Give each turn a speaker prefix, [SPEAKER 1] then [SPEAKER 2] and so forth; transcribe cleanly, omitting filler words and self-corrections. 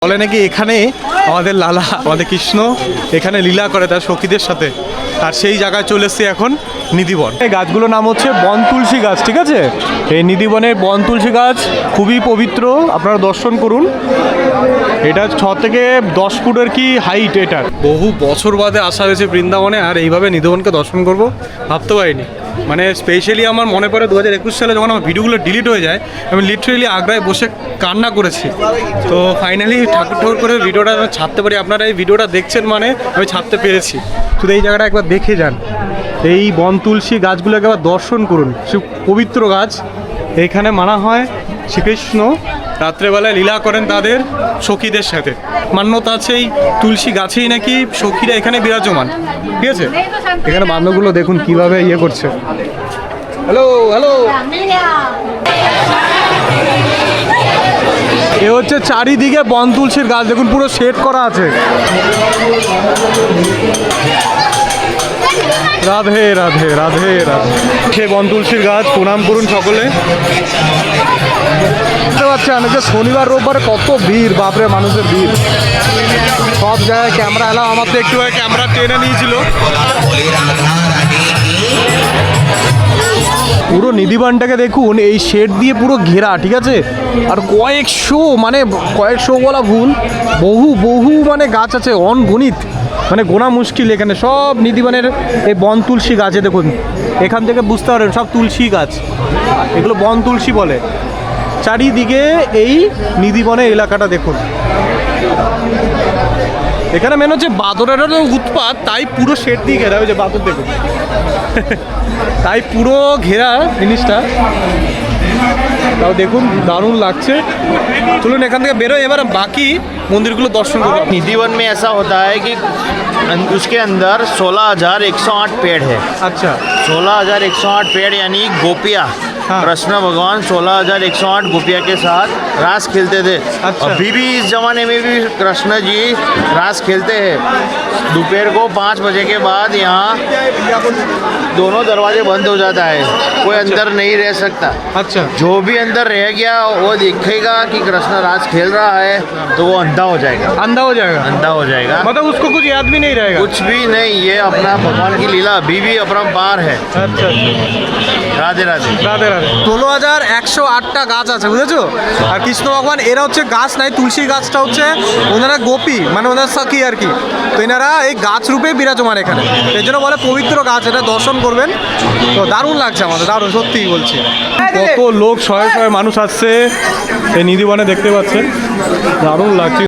[SPEAKER 1] বলে নাকি এখানে আমাদের লালা আমাদের কৃষ্ণ এখানে লীলা করে তার সখীদের সাথে, আর সেই জায়গায় চলে এসেছি এখন নিধিবন। এই গাছগুলোর নাম হচ্ছে বন তুলসী গাছ, ঠিক আছে? এই নিধিবনের বন তুলসী গাছ খুবই পবিত্র, আপনারা দর্শন করুন। এটা 6 থেকে 10 ফুটের কি হাইট। এটার বহু বছর বাদে আসা হয়েছে বৃন্দাবনে, আর এইভাবে নিধিবনকে দর্শন করব ভাবতে পারিনি। মানে স্পেশালি আমার মনে পড়ে 2021 সালে যখন আমার ভিডিওগুলো ডিলিট হয়ে যায়, আমি লিটারেলি আগ্রায় বসে কান্না করেছি। তো ফাইনালি ঠাকুর করে ভিডিওটা ছাড়তে পারি। আপনারা এই ভিডিওটা দেখছেন মানে আমি ছাড়তে পেরেছি। শুধু এই জায়গাটা একবার দেখে যান, এই বন তুলসী গাছগুলোকে একবার দর্শন করুন। খুব পবিত্র গাছ। এইখানে মানা হয় শ্রীকৃষ্ণ রাত্রেবেলায় লীলা করেন তাদের সখীদের সাথে। মান্যতা আছে এই তুলসী গাছেই নাকি সখীরা এখানে বিরাজমান, ঠিক আছে? এখানে বান্ধবগুলো দেখুন কিভাবে ইয়ে করছে। হ্যালো হ্যালো, এ হচ্ছে চারিদিকে বন তুলসীর গাছ, দেখুন পুরো সেট করা আছে। রাধে রাধে রাধে রাধে। সে বন তুলসীর গাছ, প্রণাম করুন সকলে। বুঝতে পারছেন যে শনিবার রোববারে কত ভিড়, বাপরে মানুষের ভিড়। সব জায়গায় ক্যামেরা এলাম, আমার তো একটু ক্যামেরা টেনে নিয়েছিল। পুরো নিধিবানটাকে দেখুন, এই শেড দিয়ে পুরো ঘেরা, ঠিক আছে? আর কয়েকশো বলা ভুল, বহু মানে গাছ আছে অনগণিত, মানে গোনা মুশকিল। এখানে সব নিধিবানের এই বন তুলসী গাছে দেখুন, এখান থেকে বুঝতে পারেন সব তুলসী গাছ, এগুলো বন তুলসী বলে। চারিদিকে এই নিধিবনের এলাকাটা দেখুন। এখানে মেন হচ্ছে বাঁদরেরও উৎপাত, তাই পুরো শেড দিয়ে ঘেরা হয়েছে। বাঁদর দেখুন তাই পুরো ঘেরা জিনিসটা। তাও দেখুন দারুণ লাগছে। চলুন এখান থেকে বেরোয়, এবার বাকি मंदिर दर्शन करो।
[SPEAKER 2] निधिवन में ऐसा होता है कि उसके अंदर 16,108 पेड़ है।
[SPEAKER 1] अच्छा,
[SPEAKER 2] 16,108 पेड़ यानी गोपियाँ।
[SPEAKER 1] हाँ।
[SPEAKER 2] कृष्ण भगवान 16,108 गोपिया के साथ रास खेलते थे।
[SPEAKER 1] अच्छा।
[SPEAKER 2] अभी भी इस जमाने में भी कृष्ण जी रास खेलते हैं। दोपहर को 5 बजे के बाद यहाँ दोनों दरवाजे बंद हो जाता है, कोई अंदर नहीं रह सकता।
[SPEAKER 1] अच्छा,
[SPEAKER 2] जो भी अंदर रह गया वो देखेगा कि कृष्ण रास खेल रहा है तो वो अंधा हो जाएगा।
[SPEAKER 1] अंधा हो जाएगा,
[SPEAKER 2] अंधा हो जाएगा,
[SPEAKER 1] मतलब उसको कुछ याद भी नहीं रहेगा।
[SPEAKER 2] कुछ भी नहीं। ये अपना भगवान की लीला अभी भी अपरंपार है।
[SPEAKER 1] अच्छा,
[SPEAKER 2] राधे राधे
[SPEAKER 1] রাধে রাধে। 16,108টা গাছ আছে, বুঝেছো? আর কৃষ্ণ ভগবান এরা হচ্ছে গাছ নাই, তুলসী গাছটা হচ্ছে ওনারা গোপী, মানে ওনার সখী আর কি। তো এনারা এই গাছ রূপে বিরাজমান এখানে, এই জন্য বলে পবিত্র গাছ। এটা দর্শন করবেন, তো দারুণ লাগছে আমাদের, দারুণ সত্যিই বলছি। কত লোক, শয়ে শয়ে মানুষ আসছে এই নিধিবনে, দেখতে পাচ্ছেন, দারুণ লাগছে।